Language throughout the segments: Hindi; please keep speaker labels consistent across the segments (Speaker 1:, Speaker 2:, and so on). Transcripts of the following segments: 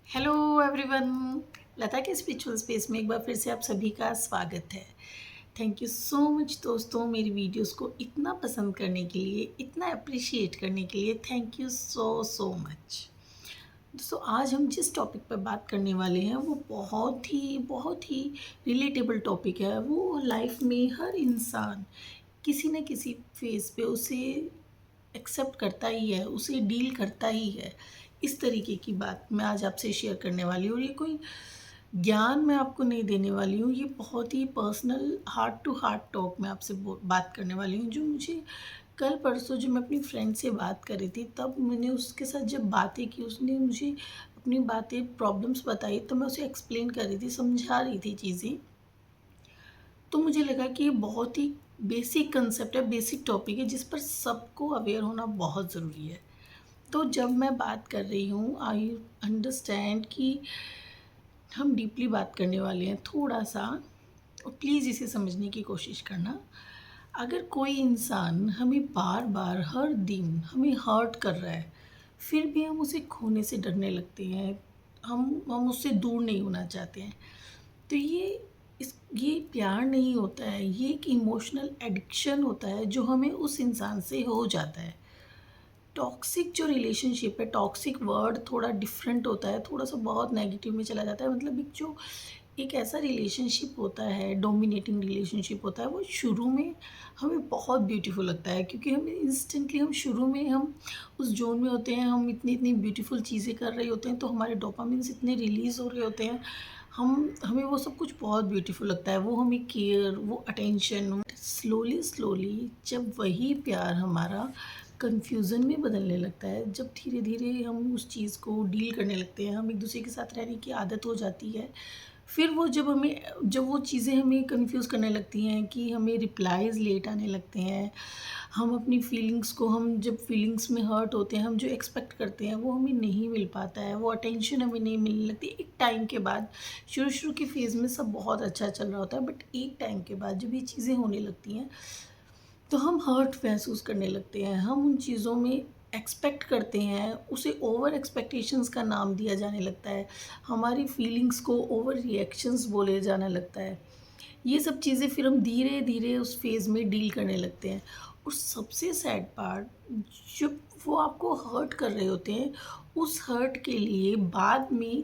Speaker 1: Hello everyone. लता के स्पिरिचुअल स्पेस में एक बार फिर से आप सभी का स्वागत है। थैंक यू सो मच दोस्तों, मेरी वीडियोस को इतना पसंद करने के लिए, इतना अप्रिशिएट करने के लिए thank you so so much. दोस्तों, आज हम जिस टॉपिक पर बात करने वाले हैं वो बहुत ही रिलेटेबल टॉपिक है। वो लाइफ में हर इंसान किसी न किसी फेज़ पे उसे एक्सेप्ट करता ही है, उसे डील करता ही है। इस तरीके की बात मैं आज आपसे शेयर करने वाली हूँ और ये कोई ज्ञान मैं आपको नहीं देने वाली हूँ। ये बहुत ही personal heart to heart talk मैं आपसे बात करने वाली हूँ, जो मुझे कल परसों जब मैं अपनी फ्रेंड से बात कर रही थी तब मैंने उसके साथ जब बातें की, उसने मुझे अपनी बातें प्रॉब्लम्स बताई तो मैं उसे एक्सप्लेन कर रही थी, समझा रही थी चीज़ें। तो मुझे लगा कि ये बहुत ही बेसिक कंसेप्ट है, बेसिक टॉपिक है जिस पर सबको अवेयर होना बहुत ज़रूरी है। तो जब मैं बात कर रही हूँ, आई अंडरस्टैंड कि हम डीपली बात करने वाले हैं थोड़ा-सा, और प्लीज़ इसे समझने की कोशिश करना। अगर कोई इंसान हमें बार-बार हर दिन हमें हर्ट कर रहा है, फिर भी हम उसे खोने से डरने लगते हैं, हम उससे दूर नहीं होना चाहते हैं, तो ये प्यार नहीं होता है, ये एक इमोशनल एडिक्शन होता है जो हमें उस इंसान से हो जाता है। टॉक्सिक जो रिलेशनशिप है, टॉक्सिक वर्ड थोड़ा डिफरेंट होता है, थोड़ा-सा बहुत नेगेटिव में चला जाता है। मतलब एक ऐसा रिलेशनशिप होता है, डोमिनेटिंग रिलेशनशिप होता है, वो शुरू में हमें बहुत ब्यूटीफुल लगता है क्योंकि हमें इंस्टेंटली हम शुरू में हम उस ज़ोन में होते हैं, हम इतनी-इतनी ब्यूटीफुल चीज़ें कर रहे होते हैं, तो हमारे डोपामाइन्स इतने रिलीज़ हो रहे होते हैं, हमें वो सब कुछ बहुत ब्यूटीफुल लगता है। वो हमें केयर, वो अटेंशन, स्लोली जब वही प्यार हमारा कन्फ्यूज़न में बदलने लगता है, जब धीरे-धीरे हम उस चीज़ को डील करने लगते हैं, हम एक-दूसरे के साथ रहने की आदत हो जाती है। फिर वो जब वो चीज़ें हमें कन्फ्यूज़ करने लगती हैं कि हमें रिप्लाईज़ लेट आने लगते हैं, हम अपनी फीलिंग्स को, हम जब फीलिंग्स में हर्ट होते हैं, हम जो एक्सपेक्ट करते हैं वो हमें नहीं मिल पाता है, वो अटेंशन हमें नहीं मिलने लगती। एक टाइम के बाद, शुरू-शुरू के फ़ेज़ में सब बहुत अच्छा चल रहा होता है, बट एक टाइम के बाद जब ये चीज़ें होने लगती हैं तो हम हर्ट महसूस करने लगते हैं। हम उन चीज़ों में एक्सपेक्ट करते हैं, उसे ओवर एक्सपेक्टेशंस का नाम दिया जाने लगता है। हमारी फीलिंग्स को ओवर रिएक्शंस बोले जाने लगता है। ये सब चीज़ें फिर हम धीरे-धीरे उस फ़ेज़ में डील करने लगते हैं। और सबसे सैड पार्ट, जब वो आपको हर्ट कर रहे होते हैं, उस हर्ट के लिए बाद में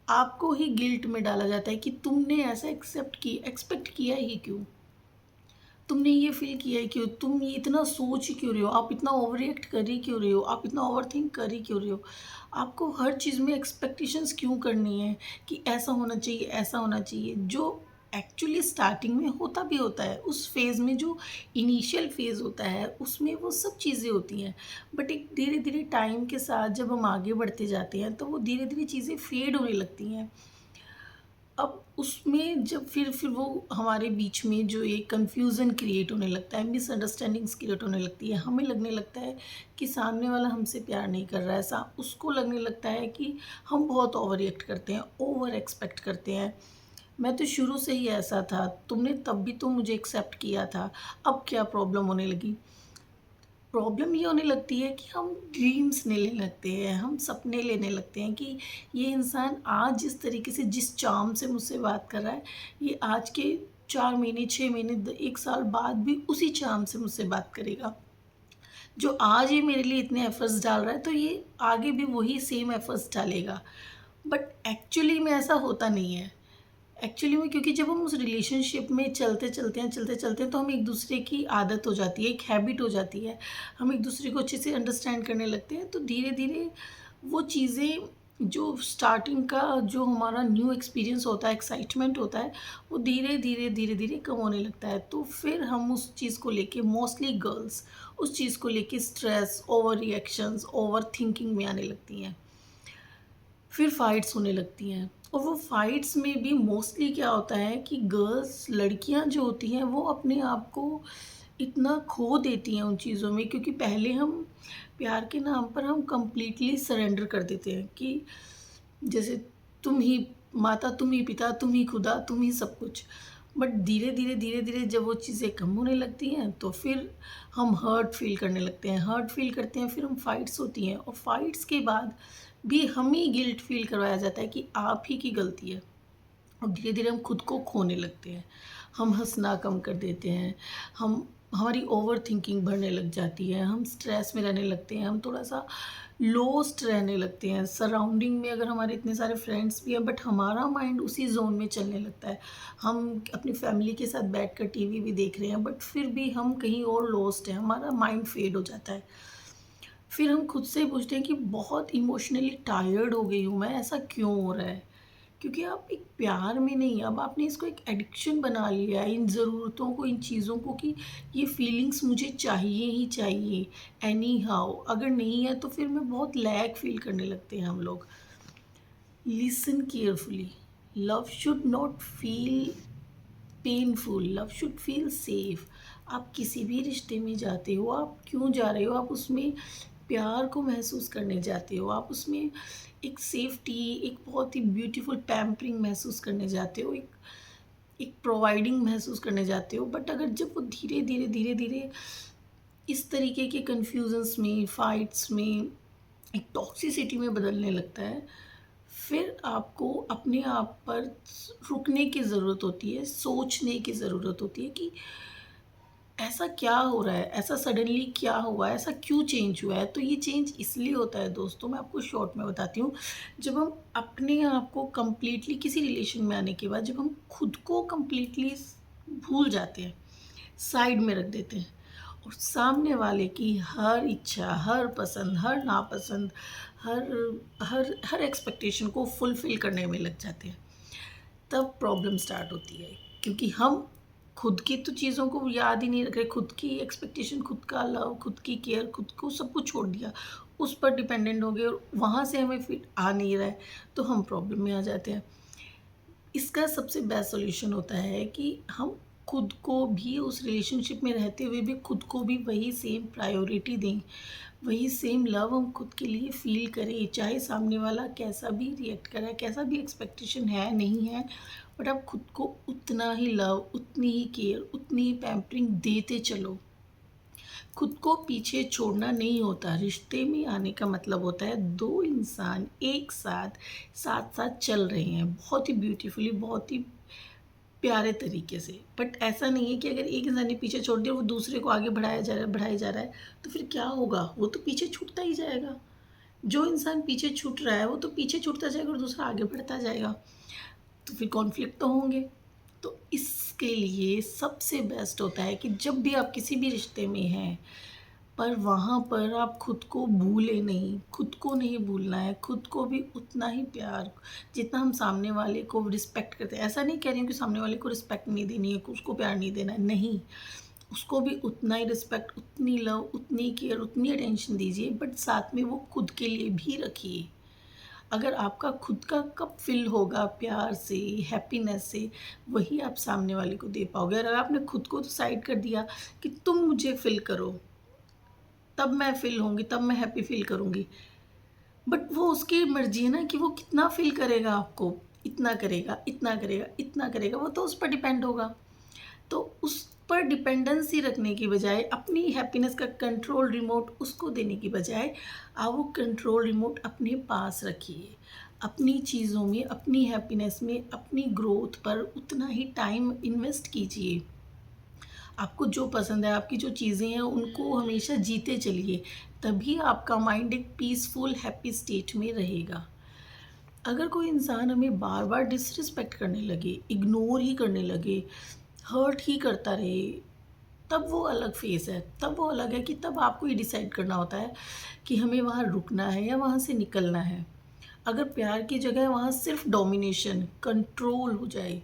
Speaker 1: आपको ही गिल्ट में डाला जाता है कि तुमने ऐसा एक्सपेक्ट किया ही क्यों? तुमने ये फ़ील किया है क्यों? तुम ये इतना सोच ही क्यों रहे हो? आप इतना ओवर रिएक्ट कर ही क्यों रहे हो? आप इतना ओवरथिंक कर ही क्यों रहे हो? आपको हर चीज़ में एक्सपेक्टेशंस क्यों करनी है कि ऐसा होना चाहिए, ऐसा होना चाहिए, जो एक्चुअली स्टार्टिंग में होता भी होता है। उस फ़ेज़ में जो इनिशियल फ़ेज़ होता है, उसमें वो सब चीज़ें होती हैं। बट एक धीरे-धीरे टाइम के साथ जब हम आगे बढ़ते जाते हैं, तो वो धीरे-धीरे चीज़ें फ़ेड होने लगती हैं। अब उसमें जब फिर वो हमारे बीच में जो एक कन्फ्यूज़न क्रिएट होने लगता है, मिसअंडरस्टैंडिंग्स क्रिएट होने लगती है। हमें लगने लगता है कि सामने वाला हमसे प्यार नहीं कर रहा है, सा उसको लगने लगता है कि हम बहुत ओवर रिएक्ट करते हैं, ओवर एक्सपेक्ट करते हैं। मैं तो शुरू से ही ऐसा था, तुमने तब भी तो मुझे एक्सेप्ट किया था, अब क्या प्रॉब्लम होने लगी? प्रॉब्लम ये होने लगती है कि हम ड्रीम्स लेने लगते हैं, हम सपने लेने लगते हैं कि ये इंसान आज जिस तरीके से, जिस चार्म से मुझसे बात कर रहा है, ये आज के 4 महीने, 6 महीने, 1 साल बाद भी उसी चार्म से मुझसे बात करेगा। जो आज ये मेरे लिए इतने एफर्ट्स डाल रहा है, तो ये आगे भी वही सेम एफर्ट्स डालेगा। बट एक्चुअली में ऐसा होता नहीं है। एक्चुअली में, क्योंकि जब हम उस रिलेशनशिप में चलते चलते हैं तो हम एक दूसरे की आदत हो जाती है, एक हैबिट हो जाती है, हम एक दूसरे को अच्छे से अंडरस्टैंड करने लगते हैं, तो धीरे धीरे वो चीज़ें, जो स्टार्टिंग का जो हमारा न्यू एक्सपीरियंस होता है, एक्साइटमेंट होता है, वो धीरे धीरे कम होने लगता है। तो फिर हम उस चीज़ को लेके, मोस्टली गर्ल्स उस चीज़ को लेके stress, over reactions, over thinking में आने लगती हैं। फिर फाइट्स होने लगती हैं, और वो फाइट्स में भी मोस्टली क्या होता है कि गर्ल्स, लड़कियां जो होती हैं, वो अपने आप को इतना खो देती हैं उन चीज़ों में, क्योंकि पहले हम प्यार के नाम पर हम कंप्लीटली सरेंडर कर देते हैं कि जैसे तुम ही माता, तुम ही पिता, तुम ही खुदा, तुम ही सब कुछ। बट धीरे धीरे जब वो चीज़ें कम होने लगती हैं, तो फिर हम हर्ट फील करने लगते हैं, हर्ट फील करते हैं, फिर हम फाइट्स होती हैं, और फाइट्स के बाद भी हमें गिल्ट फील करवाया जाता है कि आप ही की गलती है। और धीरे-धीरे हम खुद को खोने लगते हैं। हम हँसना कम कर देते हैं। हम हमारी ओवरथिंकिंग बढ़ने लग जाती है। हम स्ट्रेस में रहने लगते हैं। हम थोड़ा-सा लॉस्ट रहने लगते हैं। सराउंडिंग में अगर हमारे इतने सारे फ्रेंड्स भी हैं बट हमारा माइंड उसी ज़ोन में चलने लगता है। हम अपनी फैमिली के साथ बैठकर टीवी भी देख रहे हैं बट फिर भी हम कहीं और लॉस्ट हैं। हमारा माइंड फेड हो जाता है। फिर हम खुद से पूछते हैं कि बहुत इमोशनली टायर्ड हो गई हूँ मैं, ऐसा क्यों हो रहा है? क्योंकि आप एक प्यार में नहीं, अब आपने इसको एक एडिक्शन बना लिया है इन ज़रूरतों को, इन चीज़ों को कि ये फीलिंग्स मुझे चाहिए ही चाहिए, एनी हाउ। अगर नहीं है तो फिर मैं बहुत लैक फ़ील करने लगते हैं हम लोग। Listen carefully, love should not feel painful, love should feel safe. आप किसी भी रिश्ते में जाते हो, आप क्यों जा रहे हो? आप उसमें प्यार को महसूस करने जाते हो, आप उसमें एक सेफ्टी, एक बहुत ही ब्यूटीफुल पैम्परिंग महसूस करने जाते हो, एक एक प्रोवाइडिंग महसूस करने जाते हो। बट अगर जब वो धीरे धीरे धीरे धीरे इस तरीके के कन्फ्यूजन्स में, फाइट्स में, एक टॉक्सिसिटी में बदलने लगता है, फिर आपको अपने आप पर रुकने की ज़रूरत होती है, सोचने की ज़रूरत होती है कि ऐसा क्या हो रहा है? ऐसा सडनली क्या हुआ है? ऐसा क्यों चेंज हुआ है? तो ये चेंज इसलिए होता है दोस्तों, मैं आपको शॉर्ट में बताती हूँ। जब हम अपने आप को कंप्लीटली किसी रिलेशन में आने के बाद जब हम खुद को कंप्लीटली भूल जाते हैं, साइड में रख देते हैं और सामने वाले की हर इच्छा, हर पसंद, हर नापसंद, हर हर हर एक्सपेक्टेशन को फुलफ़िल करने में लग जाते हैं, तब प्रॉब्लम स्टार्ट होती है। क्योंकि हम खुद की तो चीज़ों को याद ही नहीं रख रहे, खुद की एक्सपेक्टेशन, खुद का लव, खुद की केयर, खुद को सब कुछ छोड़ दिया, उस पर डिपेंडेंट हो गए और वहाँ से हमें फिर आ नहीं रहा है, तो हम प्रॉब्लम में आ जाते हैं। इसका सबसे बेस्ट सॉल्यूशन होता है कि हम खुद को भी उस रिलेशनशिप में रहते हुए भी खुद को भी वही सेम प्रायोरिटी दें, वही सेम लव हम खुद के लिए फ़ील करें, चाहे सामने वाला कैसा भी रिएक्ट करे, कैसा भी एक्सपेक्टेशन है, नहीं है, बट आप खुद को उतना ही लव, उतनी ही केयर, उतनी ही पैम्परिंग देते चलो। खुद को पीछे छोड़ना नहीं होता, रिश्ते में आने का मतलब होता है 2 इंसान एक साथ, साथ-साथ चल रहे हैं, बहुत ही ब्यूटीफुली, बहुत ही प्यारे तरीके से। बट ऐसा नहीं है कि अगर एक इंसान ने पीछे छोड़ दिया, वो दूसरे को आगे बढ़ाया जा रहा है, बढ़ाया जा रहा है, तो फिर क्या होगा? वो तो पीछे छूटता ही जाएगा। जो इंसान पीछे छूट रहा है, वो तो पीछे छूटता जाएगा और दूसरा आगे बढ़ता जाएगा। तो फिर कॉन्फ्लिक्ट तो होंगे। तो इसके लिए सबसे बेस्ट होता है कि जब भी आप किसी भी रिश्ते में हैं, पर वहाँ पर आप खुद को भूलें नहीं, खुद को नहीं भूलना है, खुद को भी उतना ही प्यार जितना हम सामने वाले को रिस्पेक्ट करते हैं। ऐसा नहीं कह रही हूँ कि सामने वाले को रिस्पेक्ट नहीं देनी है, कि उसको प्यार नहीं देना है, नहीं। उसको भी उतना ही रिस्पेक्ट, उतनी लव, उतनी केयर, उतनी अटेंशन दीजिए, बट साथ में वो खुद के लिए भी रखिए। अगर आपका खुद का कप फिल होगा प्यार से, हैप्पीनेस से, वही आप सामने वाले को दे पाओगे। अगर आपने खुद को तो साइड कर दिया कि तुम मुझे फिल करो, तब मैं फ़ील होंगी, तब मैं हैप्पी फ़ील करूँगी। बट वो उसकी मर्ज़ी है ना कि वो कितना फ़ील करेगा आपको, इतना करेगा, इतना करेगा, इतना करेगा, वो तो उस पर डिपेंड होगा। तो उस पर डिपेंडेंसी रखने की बजाय अपनी हैप्पीनेस का कंट्रोल रिमोट उसको देने की बजाय आप वो कंट्रोल रिमोट अपने पास रखिए। अपनी चीज़ों में, अपनी हैप्पीनेस में, अपनी ग्रोथ पर उतना ही टाइम इन्वेस्ट कीजिए। आपको जो पसंद है, आपकी जो चीज़ें हैं, उनको हमेशा जीते चलिए, तभी आपका माइंड एक पीसफुल, हैप्पी स्टेट में रहेगा। अगर कोई इंसान हमें बार-बार डिसरिस्पेक्ट करने लगे, इग्नोर ही करने लगे, हर्ट ही करता रहे, तब वो अलग फ़ेज़ है। तब वो अलग है कि तब आपको ये डिसाइड करना होता है कि हमें वहाँ रुकना है या वहाँ से निकलना है। अगर प्यार की जगह वहाँ सिर्फ़ डोमिनेशन, कंट्रोल हो जाए,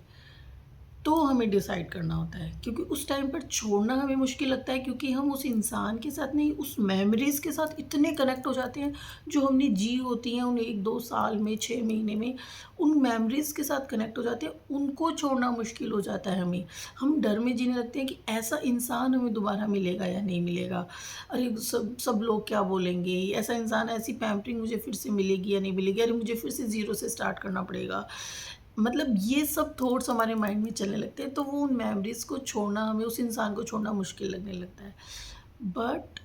Speaker 1: तो हमें डिसाइड करना होता है, क्योंकि उस टाइम पर छोड़ना हमें मुश्किल लगता है, क्योंकि हम उस इंसान के साथ नहीं, उस मेमोरीज़ के साथ इतने कनेक्ट हो जाते हैं जो हमने जी होती हैं उन 1-2 साल में, 6 महीने में, उन मेमोरीज़ के साथ कनेक्ट हो जाते हैं, उनको छोड़ना मुश्किल हो जाता है हमें। हम डर में जीने लगते हैं कि ऐसा इंसान हमें दोबारा मिलेगा या नहीं मिलेगा। अरे सब सब लोग क्या बोलेंगे? ऐसा इंसान, ऐसी पैम्परिंग मुझे फिर से मिलेगी या नहीं मिलेगी? अरे मुझे फिर से ज़ीरो से स्टार्ट करना पड़ेगा। मतलब ये सब थॉट्स हमारे माइंड में चलने लगते हैं, तो वो उन मेमोरीज़ को छोड़ना, हमें उस इंसान को छोड़ना मुश्किल लगने लगता है। बट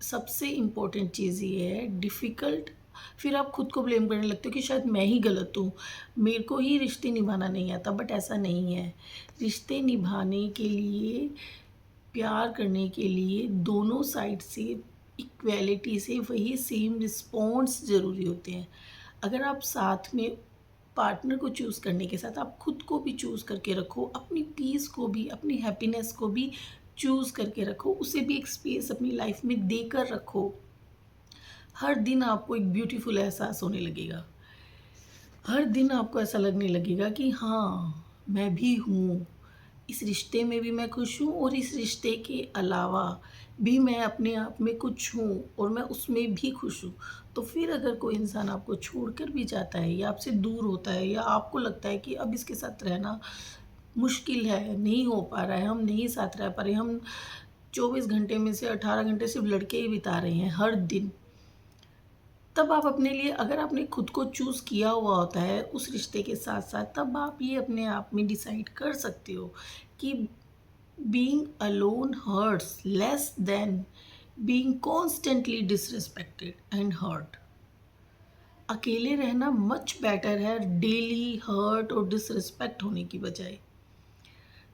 Speaker 1: सबसे इम्पोर्टेंट चीज़ ये है, डिफ़िकल्ट फिर आप खुद को ब्लेम करने लगते हो कि शायद मैं ही गलत हूँ, मेरे को ही रिश्ते निभाना नहीं आता। बट ऐसा नहीं है। रिश्ते निभाने के लिए, प्यार करने के लिए दोनों साइड से इक्वालिटी से वही सेम रिस्पॉन्स ज़रूरी होते हैं। अगर आप साथ में पार्टनर को चूज़ करने के साथ आप खुद को भी चूज़ करके रखो, अपनी पीस को भी, अपनी हैप्पीनेस को भी चूज़ करके रखो, उसे भी एक स्पेस अपनी लाइफ में देकर रखो। हर दिन आपको एक ब्यूटीफुल एहसास होने लगेगा। हर दिन आपको ऐसा लगने लगेगा कि हाँ, मैं भी हूँ। इस रिश्ते में भी मैं खुश हूँ और इस रिश्ते के अलावा भी मैं अपने आप में कुछ हूँ और मैं उसमें भी खुश हूँ। तो फिर अगर कोई इंसान आपको छोड़कर भी जाता है या आपसे दूर होता है या आपको लगता है कि अब इसके साथ रहना मुश्किल है, नहीं हो पा रहा है, हम नहीं साथ रह पा रहे, हम 24 घंटे में से 18 घंटे सिर्फ लड़के ही बिता रहे हैं हर दिन। तब आप अपने लिए, अगर आपने खुद को चूज़ किया हुआ होता है उस रिश्ते के साथ-साथ, तब आप ये अपने आप में डिसाइड कर सकते हो कि being alone hurts less than being constantly disrespected and hurt. अकेले रहना मच बेटर है डेली हर्ट और डिसरिस्पेक्ट होने की बजाय।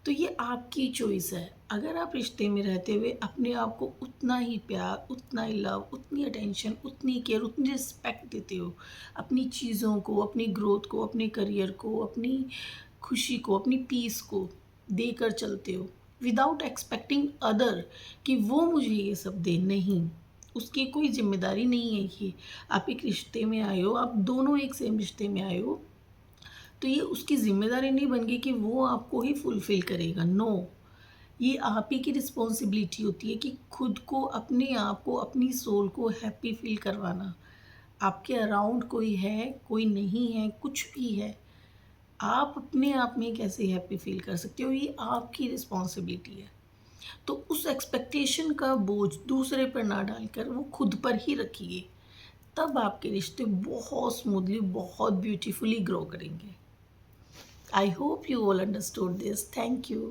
Speaker 1: तो ये आपकी चॉइस है। अगर आप रिश्ते में रहते हुए अपने आप को उतना ही प्यार, उतना ही लव, उतनी अटेंशन, उतनी केयर, उतनी रिस्पेक्ट देते हो, अपनी चीज़ों को, अपनी ग्रोथ को, अपने करियर को, अपनी खुशी को, अपनी पीस को देकर चलते हो विदाउट एक्सपेक्टिंग अदर कि वो मुझे ये सब दे, नहीं, उसकी कोई जिम्मेदारी नहीं है ये। आप एक रिश्ते में आए हो, आप दोनों एक सेम रिश्ते में आए हो, तो ये उसकी ज़िम्मेदारी नहीं बन गई कि वो आपको ही फुलफ़िल करेगा, नो। ये आप ही की रिस्पॉन्सिबिलिटी होती है कि खुद को, अपने आप को, अपनी सोल को हैप्पी फ़ील करवाना। आपके अराउंड कोई है, कोई नहीं है, कुछ भी है, आप अपने आप में कैसे हैप्पी फ़ील कर सकते हो, ये आपकी रिस्पॉन्सिबिलिटी है। तो उस एक्सपेक्टेशन का बोझ दूसरे पर ना डालकर वो खुद पर ही रखिए, तब आपके रिश्ते बहुत स्मूथली, बहुत ब्यूटीफुली ग्रो करेंगे। I hope you all understood this. Thank you.